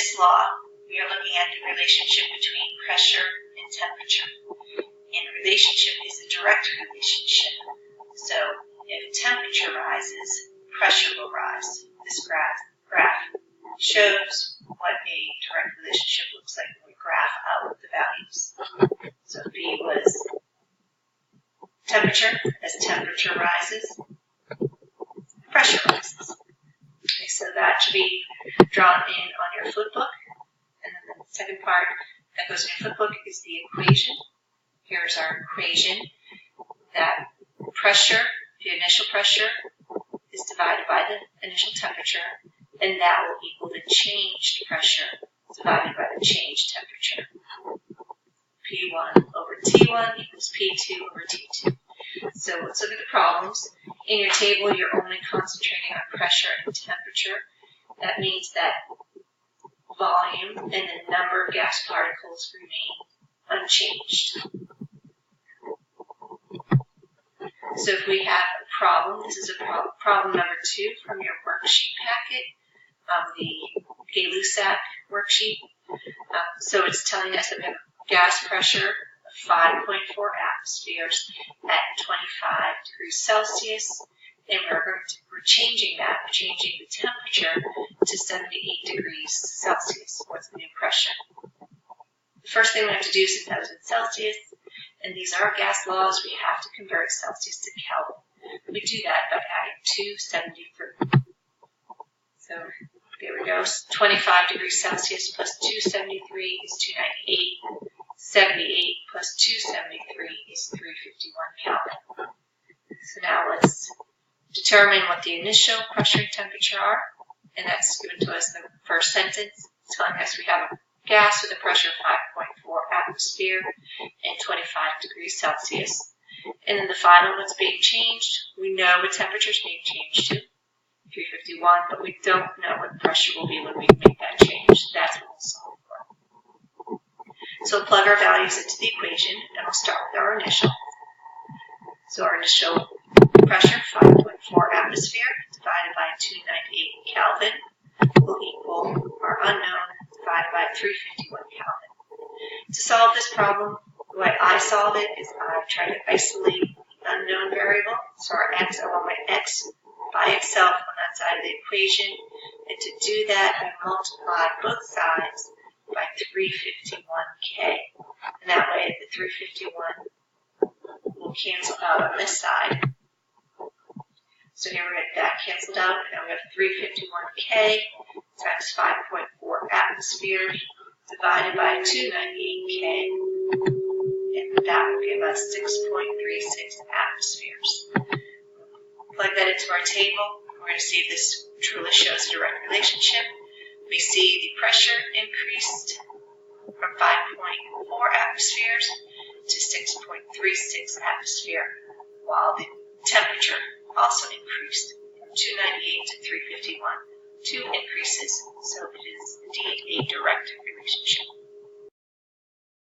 this law, we are looking at the relationship between pressure and temperature. And a relationship is a direct relationship. So if temperature rises, pressure will rise. This graph shows what a direct relationship looks like when we graph out the values. So B was temperature. As temperature rises, pressure rises. Okay, so that should be drawn in on your flip book. And then the second part that goes in your flip book is the equation. Here's our equation that pressure, the initial pressure, is divided by the initial temperature, and that will equal the changed pressure divided by the changed temperature. P1 over T1 equals P2 over T2. So let's look at the problems. In your table, you're only concentrating on pressure and temperature. That means that volume and the number of gas particles remain unchanged. So if we have a problem, this is a problem number 2 from your worksheet packet, the Lussac worksheet. So it's telling us that we have gas pressure of 5.4 atmospheres at 25 degrees Celsius, and we're changing that. We're changing the temperature to 78 degrees Celsius. What's the new pressure? The first thing we have to do, since that was in Celsius, and these are gas laws, we have to convert Celsius to Kelvin. We do that by adding 273. So there we go. 25 degrees Celsius plus 273 is 298. 78 plus 273 is 351 Kelvin. So now let's determine what the initial pressure and temperature are, and that's given to us in the first sentence, telling us we have a gas with a pressure of 5.4 atmosphere and 25 degrees Celsius. And then the final, what's being changed, we know what temperature is being changed to, 351, but we don't know what pressure will be when we make that change. That's what we'll solve for. So we'll plug our values into the equation, and we'll start with our initial. So our initial pressure, 5.4 atmosphere, divided by 298 Kelvin, will equal our unknown divided by 351 Kelvin. To solve this problem, the way I solve it is I try to isolate the unknown variable. So our x, I want my x by itself on that side of the equation. And to do that, I multiply both sides by 351K. And that way, the 351 will cancel out on this side. So here we get that canceled out. Now we have 351K times 5.4 atmospheres divided by 298K. And that will give us 6.36 atmospheres. Plug that into our table. We're going to see if this truly shows a direct relationship. We see the pressure increased from 5.4 atmospheres to 6.36 atmosphere, while the temperature also increased from 298 to 351. 2 increases, so it is indeed a direct relationship.